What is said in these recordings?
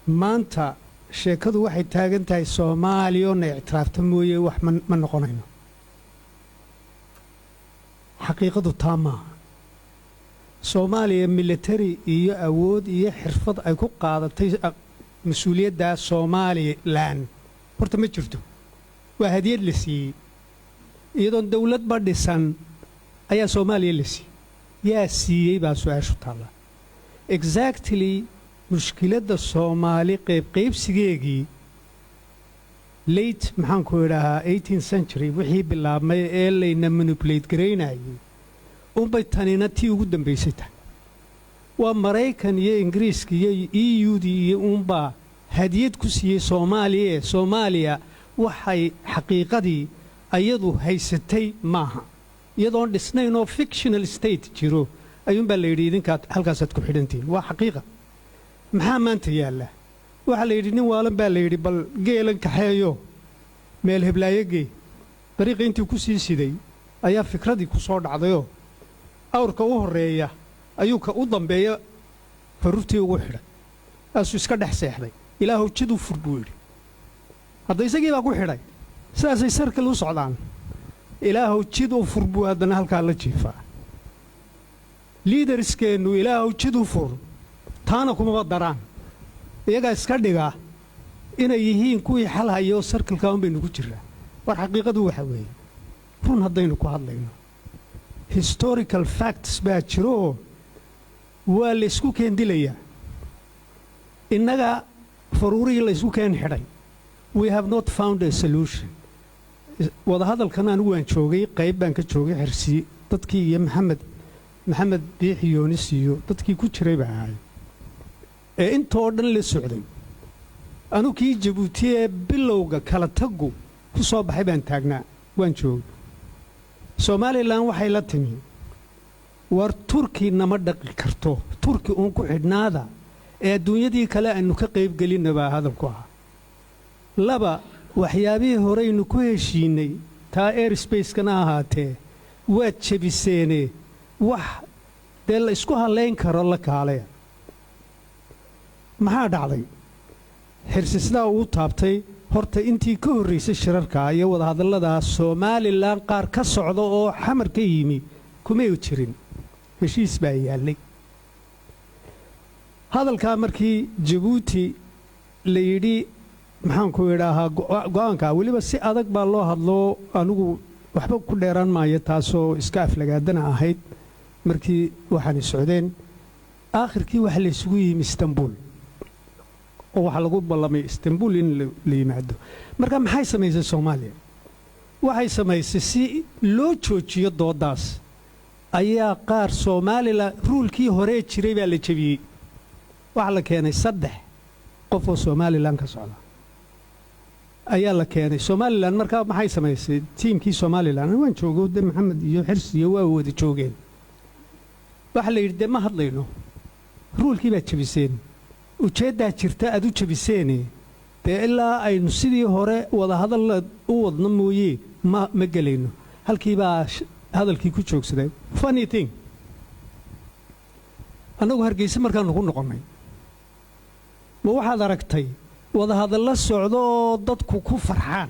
maanta sheekadu waxay taagan tahay Soomaaliya oo ictiraafta mooyee wax ma noqonayno xaqiiqadu taama Soomaaliya military iyo awood iyo xirfad ay ku qaadatay mas'uuliyadda Somaliland horta ma jirto waa hadiyad la siiyay iyadoo dawlad ba dhisan ayaa Soomaaliya la siiyay yaa siiyay baa su'aashu taala exactly mushkiladda Soomaali qaybsigeegii late maxaan ku idhahaa 18th century wixii bilaabmay ee layna manipulate gareynayay bay tanina tii ugu dambaysay tahay waa Mareykan iyo Ingiriiska iyo EU iyo baa hadiyad ku siiyay Soomaaliya waxay xaqiiqadii ayadu haysatay maaha iyadoo dhisnayn oo fictional state jiro ayuun baa la yidhi idinka halkaas aad ku xidhantiin waa xaqiiqa maxaa maanta yaala waxa la yidhi nin waalan baa la yidhi bal geelan kaxeeyo meel heblaayagii dariiqa intii ku sii siday ayaa fikradii ku soo dhacdayo awrka u horeeya ayuu ka u dambeeya farurtii ugu xidhay asu iska dhex seexday ilaahu jid u fur buu yidhi hadda isagii baa ku xidhay sidaasay sarkal u socdaan ilaahu jid u fur buu haddana halkaa la jiifaa liidarskeenu ilaahu jid u fur taana kuma daraan iyaga iska dhiga inay yihiin kuwii xal hayo sarkalka un baynu ku jiraa war xaqiiqadu waxa weeye run haddaynu ku hadlayno historical facts baa jiro waa la isku keendilayaa innaga faruurihii la isku keen xidhay we have not found a solution wada hadalkan anigu waan joogay qayb baan ka joogay xirsi dadkii iyo maxamed biixi yoonis iyo dadkii ku jiray baa ahay ee intoo dhan la socday anu kii Jabuuti ee bilowga kala tagu ku soo baxay baan taagnaa waan joogay Somaliland waxay la timi war Turki nama dhaqi karto Turki uun ku xidhnaada ee adduunyadii kale aanu ka qayb gelinaba hadalku ah laba waxyaabihii horeynu ku heshiinay taa airspace-kana ahaatee waa jabiseene wax dee la isku halayn karo la kaalaya maxaa dhacday xirsiisdaa uu taabtay horta intii ka horreysay shirarka iyo wada hadallada Somaliland qaar ka socda oo xamar ka yimi kuma jirin heshiis baa yaalay hadalka markii Djibouti la yidhi maxaan ku idhaahaa go'aanka waliba si adag baa loo hadlo anigu waxba ku dheeraan maayo taasoo iska aflagaadana ahayd markii waxaan socdeen aakhirkii waxa la isugu yimi Istanbul oo waxa lagu ballamay Istanbul in la yimaado marka maxay samaysay Soomaaliya waxay samaysay si loo joojiyo doodaas ayaa qaar Soomaaliland ruulkii hore jiray baa la jabiyay waxa la keenay 3 qof oo Soomaaliland ka socda ayaa la keenay Soomaaliland marka maxay samaysay tiimkii Soomaaliland waan joogay Maxamed iyo Xirsi iyo waa wada joogeen waxa la yidhi ma hadlayno ruulkii baa jabiseen ujeeddaa jirta aad u jabiseene dee ilaa aynu sidii hore wada hadal u wadno mooyee ma gelayno halkii baa hadalkii ku joogsaday funny thing annagu Hargeysa markaanu ku noqonnay ma waxaad aragtay wada hadal la socdo oo dadku ku farxaan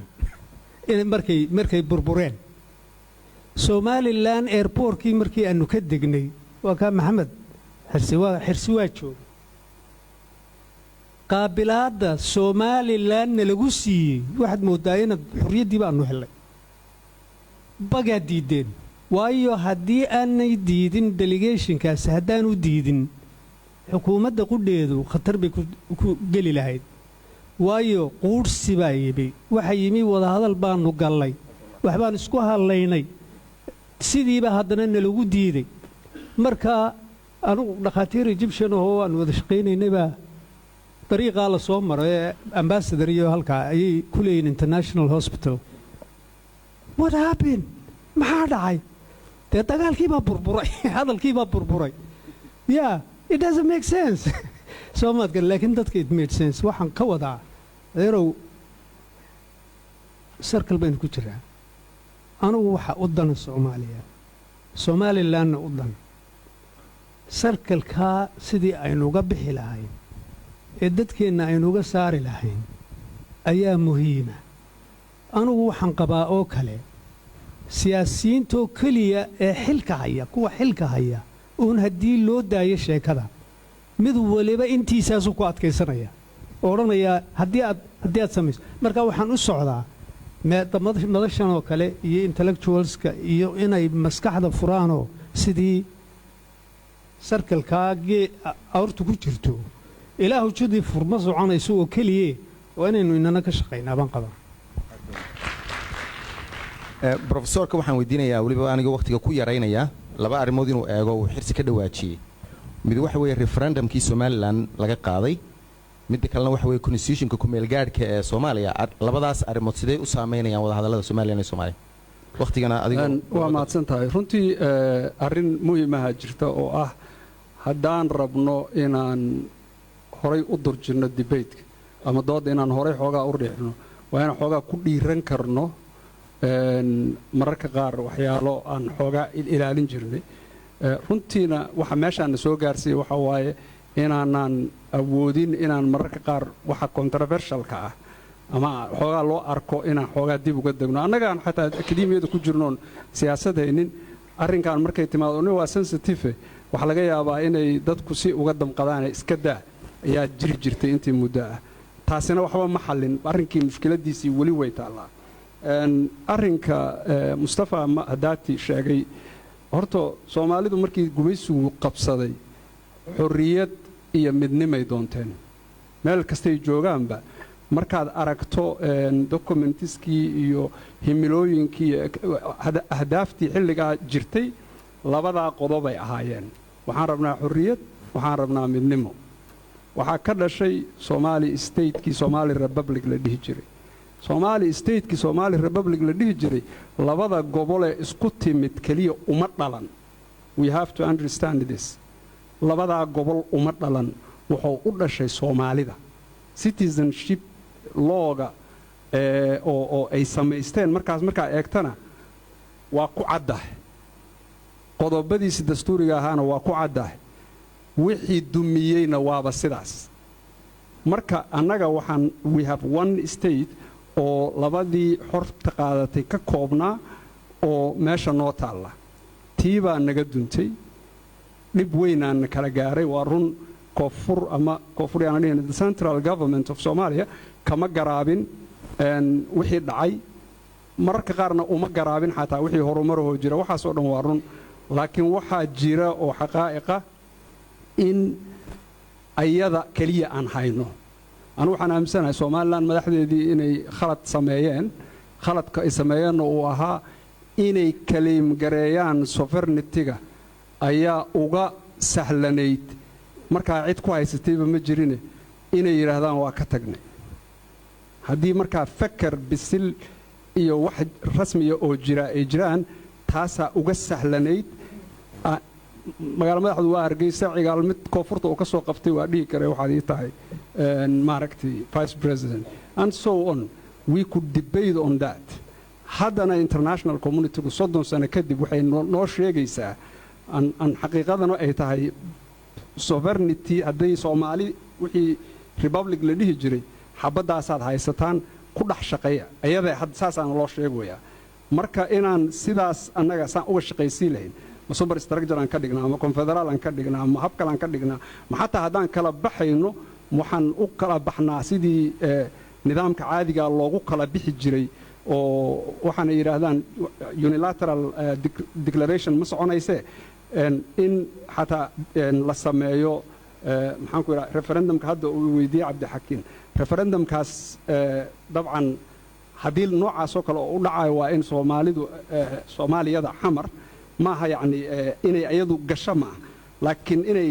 in markay burbureen Somaliland airportkii markii aanu ka degnay waa ka Maxamed xirsi waa joog qaabilaadda Somaliland lagu siiyay waxaad moodaa in xurriyaddii baanu helay bagaa diideen waayo haddii aanay diidin delegationkaas haddaanu diidin xukuumadda qudheedu khatar bay ku geli lahayd waayo quursi baa yimi waxa yimi wada hadal baanu gallay waxbaan isku halaynay sidiiba haddana nalagu diiday marka anigu dhakhaatiir Egyptian oo aan wada shaqaynaynayba طريقة على صومر ambassador iyo halka ay ku leeyeen international hospital what happened maxaa dhacay dagaalkii baa burburay hadalkii baa burburay yeah it doesn't make sense so much laakiin dadka it made sense waxaan ka wadaa adeerow circle baan ku jiraa anigu waxa u dan Soomaaliya Somaliland u dan circle ka sidii aynu uga bixi lahayn ee dadkeenna aynuuga saari lahayn ayaa muhiima anugu waxaan qabaa oo kale siyaasiyiintoo keliya ee xilka haya kuwa xilka haya uun haddii loo daayo sheekada mid waliba intiisaasu ku adkaysanaya oo odhanayaa haddii aad samayso marka waxaan u socdaa madashan oo kale iyo intellectualska iyo inay maskaxda furaanoo sidii sarkalkaa awrtu ku jirto ilaahu jidii furma soconayso oo keliye waa inaynu inana ka shaqaynaa baan qabaa brofesorka waxaan weydiinayaa weliba aniga wakhtiga ku yaraynayaa laba arrimood inuu eego uu xirsi ka dhawaajiyey mid waxa weeye referendumkii somalilan laga qaaday midda kalena waxa weeye constitutionka ku-meelgaadhka ee soomaaliya labadaas arrimood sidee u saameynayaan wadahadallada somalilan iyo soomaaliya wakhtigana adiga waa mahadsan tahay runtii arrin muhiimaha jirta oo ah haddaan rabno inaan horay u durjinno debateka ama doodda inaan horay xoogaa u riixno waa inaan xoogaa ku dhiiran karno mararka qaar waxyaalo aan xoogaa ilaalin jirnay runtiina waxa meeshaana soo gaarsiiya waxa waaye inaanaan awoodin inaan mararka qaar waxa controversialka ah ama xoogaa loo arko inaan xoogaa dib uga degno annagaan xataa akademiyada ku jirnoon siyaasad haynin arrinkan markay timaado nin waa sensitive waxaa laga yaabaa inay dadku si uga damqadaane iska daa ayaa jiri jirtay intii muddo ah taasina waxba ma xallin arrinkii mushkiladiisii weli way taallaa arrinka mustafa hadaati sheegay horta soomaalidu markii gumaysigu qabsaday xorriyad iyo midnimay doonteen meel kastay joogaanba markaad aragto documentiskii iyo himilooyinkii ahdaaftii xilligaa jirtay labadaa qodobay ahaayeen waxaan rabnaa xorriyad waxaan rabnaa midnimo waxaa ka dhashay Somali statekii Somali Republic la dhihi jiray Somali statekii Somali Republic la dhihi jiray labada gobol ee isku timid kaliya uma dhalan we have to understand this labada gobol uma dhalan wuxuu u dhashay Soomaalida citizenship looga oo ay samaysteen markaa eegtana waa ku caddahay qodobadiisa dastuuriga ahaana waa ku caddahay wixii dumiyeyna waaba sidaas marka annaga waxaan we have one state oo labadii xorta qaadatay ka koobnaa oo meesha noo taalla tii baa naga duntay dhib weynaan kala gaaray waa run koonfur yaan dhihin the central government of Somalia kama garaabin wixii dhacay mararka qaarna uma garaabin xataa wixii horumaroo jira waxaas oo dhan waa run laakiin waxaa jira oo xaqaa'iqa in ayada kaliya aan hayno anu waxaan aaminsanahay Soomaaliland madaxdeedii inay khalad sameeyeen khaladka ay sameeyeen oo ahaa inay kaleem gareeyaan sovereignty-ga ayaa uga sahlanayd markaa cid ku haysatayba ma jirine inay yiraahdaan waa ka tagnay haddii markaa fakar bisil iyo wax rasmiya oo jira ay jiraan taasaa uga sahlanayd magaala madaxdu waa Hargeysa cigaal mid koonfurta oo ka soo qabtay waa dhihi kare waxaad ii tahay maaragtay vice president and so on we could debate on that haddana international community-gu 30 sano kadib waxay noo sheegaysaa an xaqiiqadana ay tahay sovereignty hadday Soomaali wixii republic la dhihi jiray xabadaasaad haysataan ku dhax shaqeeya ayada saasaan loo sheegayaa marka inaan sidaas annaga saan uga shaqaysiin lahayn ma super structure aan ka dhignaa ama confederal aan ka dhignaa ama hab kale aan ka dhignaa ma xataa haddaan kala baxayno waxaan u kala baxnaa sidii nidaamka caadiga loogu kala bixi jiray oo waxaan yiraahdaan unilateral declaration ma soconaysee in xataa la sameeyo maxaan ku yiraahdaa referendumka hadda uu weydiiyay Cabdi Xakiin referendumkaas dabcan haddii noocaas oo kale u dhacayo waa in Soomaaliyada xamar maaha yacni inay ayadu gasho maaha laakiin inay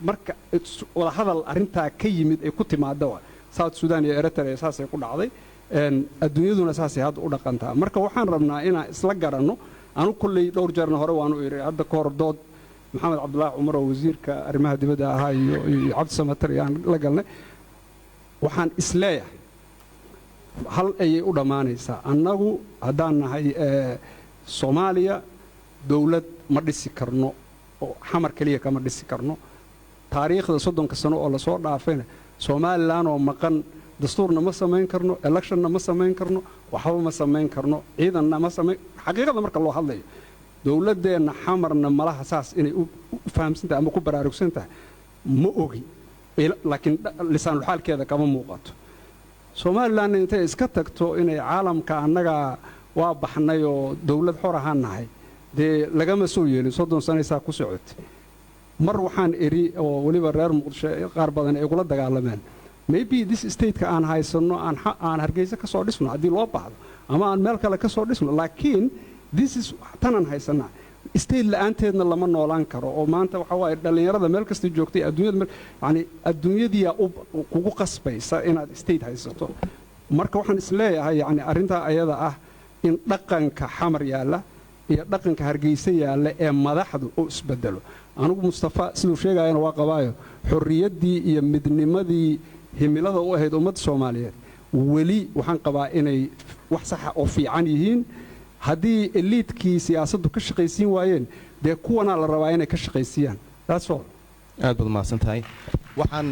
marka wada hadal arrintaa ka yimid ay ku timaado South Sudan iyo Eritrea saasay ku dhacday adduunyaduna saasay hadda u dhaqantaa marka waxaan rabnaa inaan isla garanno anu kulley dhowr jeerna hore waanu iri hadda ka hor dood Maxamed Cabdullaahi Cumar oo wasiirka arrimaha dibadda ahaa iyo Cabdi Samatar aan la galnay waxaan isleeyahay hal ay u dhamaanaysaa annagu haddaan nahay Soomaaliya dawlad ma dhisi karno oo xamar kaliya kama dhisi karno taariikhda 30 sano oo la soo dhaafayna somalilan oo maqan dastuurna ma samayn karno electionna ma samayn karno waxba ma samayn karno ciidanna ma samayn xaqiiqada marka loo hadlayo dowladeenna xamarna malaha saas inay u fahamsantahay ama ku baraarugsan tahay ma ogi laakiin lisaanul xaalkeeda kama muuqato somalilan intay iska tagto inay caalamka annaga waa baxnay oo dowlad xor ahaan nahay dee lagama soo yeelin 30 sanaysaa ku socotay mar waxaan eri oo waliba reer muqdisho qaar badan ay kula dagaalameen maybe this state-ka aan haysano aan hargeysa ka soo dhisno haddii loo baahdo ama aan meel kale ka soo dhisno laakiin this is tanan haysanaa state la'aanteedna lama noolaan karo oo maanta waxa waaye dhallinyarada meel kasta joogtay adduunyada yani adduunyadiyaa kugu qasbaysa inaad state haysato marka waxaan isleeyahay yani arrintaa ayada ah in dhaqanka xamar yaalla iyo dhaqanka hargeysa yaalla ee madaxdu uu isbedelo anigu mustafa siduu sheegayana waa qabaayo xorriyaddii iyo midnimadii himilada u ahayd ummadda soomaaliyeed weli waxaan qabaa inay wax saxa oo fiican yihiin haddii eliidkii siyaasaddu ka shaqaysiin waayeen dee kuwanaa la rabaa inay ka shaqaysiiyaan that's all aad baad mahadsan tahay waxaan